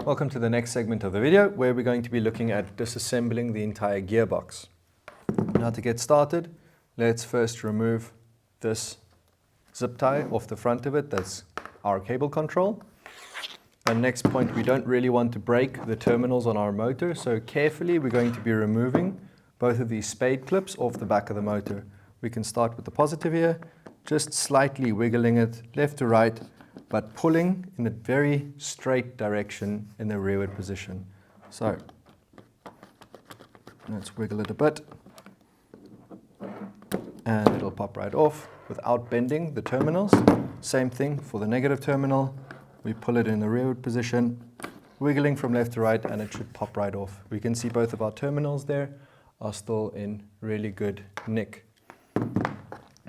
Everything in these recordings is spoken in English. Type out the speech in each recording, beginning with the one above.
Welcome to the next segment of the video where we're going to be looking at disassembling the entire gearbox. Now to get started, let's first remove this zip tie off the front of it. That's our cable control. And next point, we don't really want to break the terminals on our motor, so carefully we're going to be removing both of these spade clips off the back of the motor. We can start with the positive here, just slightly wiggling it left to right, but pulling in a very straight direction in the rearward position. So let's wiggle it a bit and it'll pop right off without bending the terminals. Same thing for the negative terminal. We pull it in the rearward position, wiggling from left to right, and it should pop right off. We can see both of our terminals there are still in really good nick.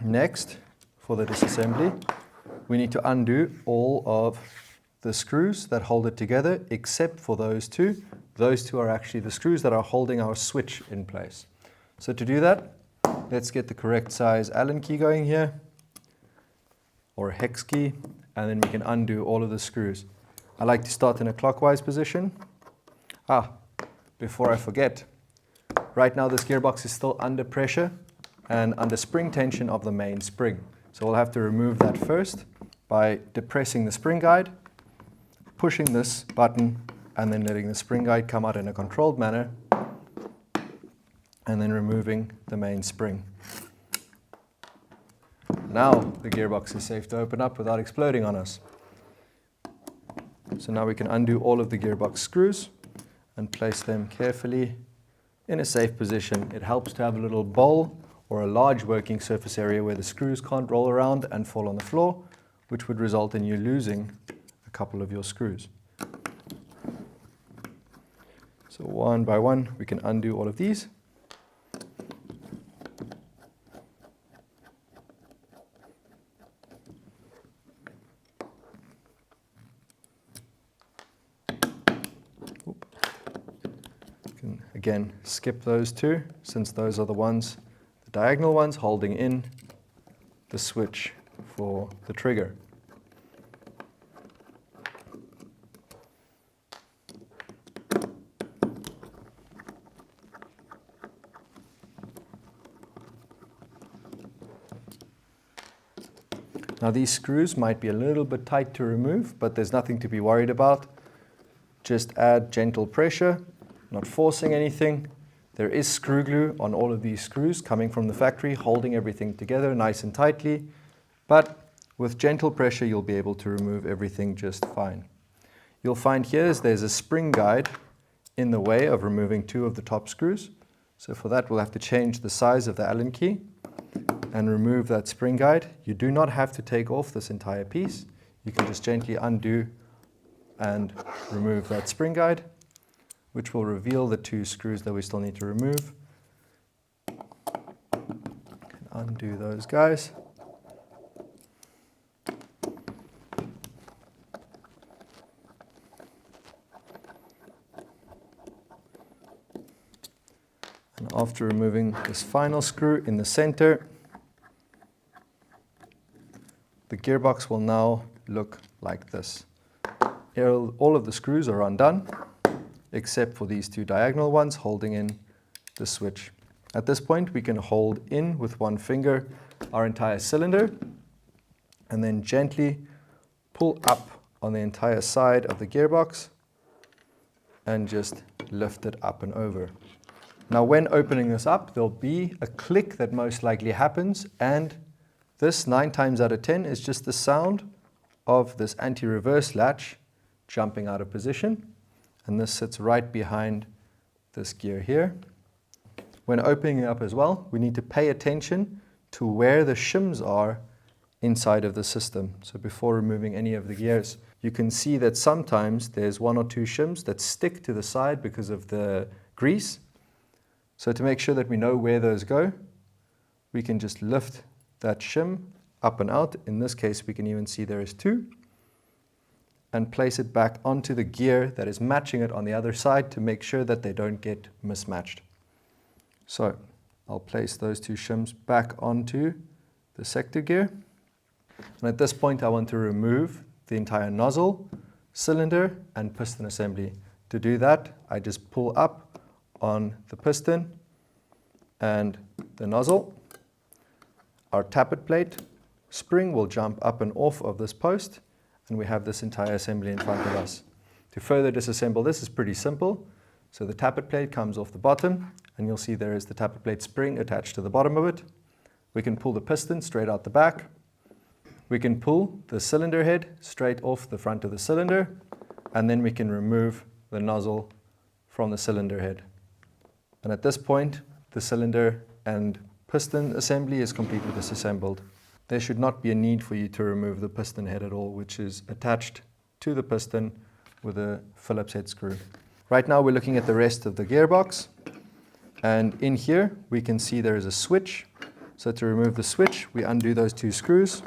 Next, for the disassembly, we need to undo all of the screws that hold it together, except for those two. Those two are actually the screws that are holding our switch in place. So to do that, let's get the correct size Allen key going here, or a hex key, and then we can undo all of the screws. I like to start in a clockwise position. Before I forget, right now this gearbox is still under pressure and under spring tension of the main spring. So we'll have to remove that first by depressing the spring guide, pushing this button, and then letting the spring guide come out in a controlled manner, and then removing the main spring. Now the gearbox is safe to open up without exploding on us. So now we can undo all of the gearbox screws and place them carefully in a safe position. It helps to have a little bowl or a large working surface area where the screws can't roll around and fall on the floor, which would result in you losing a couple of your screws. So one by one, we can undo all of these. Can again skip those two, since those are the ones, the diagonal ones, holding in the switch for the trigger. Now these screws might be a little bit tight to remove, but there's nothing to be worried about. Just add gentle pressure, not forcing anything. There is screw glue on all of these screws coming from the factory, holding everything together nice and tightly. But with gentle pressure, you'll be able to remove everything just fine. You'll find here there's a spring guide in the way of removing two of the top screws. So for that, we'll have to change the size of the Allen key and remove that spring guide. You do not have to take off this entire piece. You can just gently undo and remove that spring guide, which will reveal the two screws that we still need to remove. Undo those guys. And after removing this final screw in the center, the gearbox will now look like this. All of the screws are undone, except for these two diagonal ones holding in the switch. At this point, we can hold in with one finger our entire cylinder and then gently pull up on the entire side of the gearbox and just lift it up and over. Now when opening this up, there'll be a click that most likely happens, and this 9 times out of 10 is just the sound of this anti-reverse latch jumping out of position. And this sits right behind this gear here. When opening it up as well, we need to pay attention to where the shims are inside of the system. So before removing any of the gears, you can see that sometimes there's 1 or 2 shims that stick to the side because of the grease. So to make sure that we know where those go, we can just lift that shim up and out. In this case, we can even see there is 2. And place it back onto the gear that is matching it on the other side to make sure that they don't get mismatched. So I'll place those 2 shims back onto the sector gear. And at this point, I want to remove the entire nozzle cylinder and piston assembly. To do that, I just pull up on the piston and the nozzle. Our tappet plate spring will jump up and off of this post, and we have this entire assembly in front of us. To further disassemble this is pretty simple. So the tappet plate comes off the bottom, and you'll see there is the tappet plate spring attached to the bottom of it. We can pull the piston straight out the back. We can pull the cylinder head straight off the front of the cylinder, and then we can remove the nozzle from the cylinder head. And at this point, the cylinder and piston assembly is completely disassembled. There should not be a need for you to remove the piston head at all, which is attached to the piston with a Phillips head screw. Right now we're looking at the rest of the gearbox, and in here we can see there is a switch. So to remove the switch, we undo those two screws.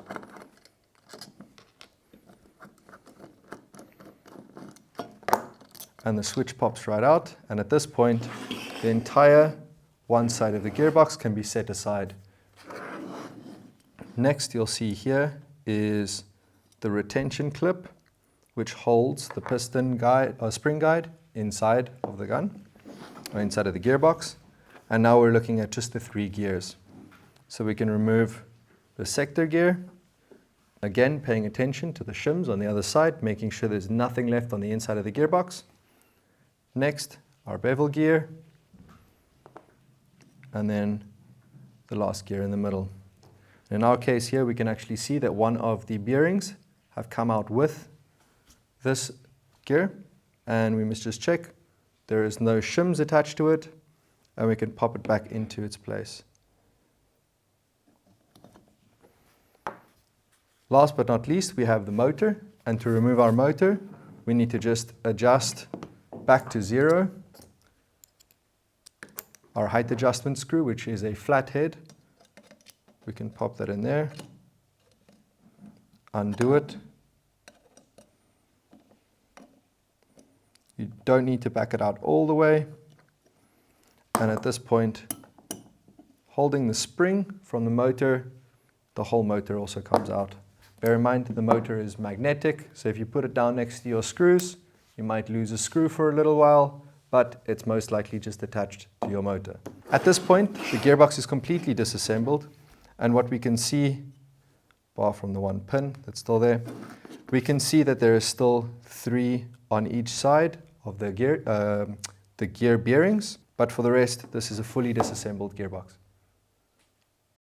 And the switch pops right out, and at this point the entire one side of the gearbox can be set aside. Next you'll see here is the retention clip, which holds the piston guide or spring guide inside of the gun, or inside of the gearbox. And now we're looking at just the 3 gears. So we can remove the sector gear, again paying attention to the shims on the other side, making sure there's nothing left on the inside of the gearbox. Next, our bevel gear, and then the last gear in the middle. In our case here, we can actually see that one of the bearings have come out with this gear, and we must just check there is no shims attached to it, and we can pop it back into its place. Last but not least, we have the motor, and to remove our motor, we need to just adjust back to 0 our height adjustment screw, which is a flat head. We can pop that in there, undo it. You don't need to back it out all the way. And at this point, holding the spring from the motor, the whole motor also comes out. Bear in mind the motor is magnetic, so if you put it down next to your screws, you might lose a screw for a little while, but it's most likely just attached to your motor. At this point, the gearbox is completely disassembled, and what we can see, bar from the one pin that's still there, we can see that there is still 3 on each side of the gear bearings, but for the rest, this is a fully disassembled gearbox.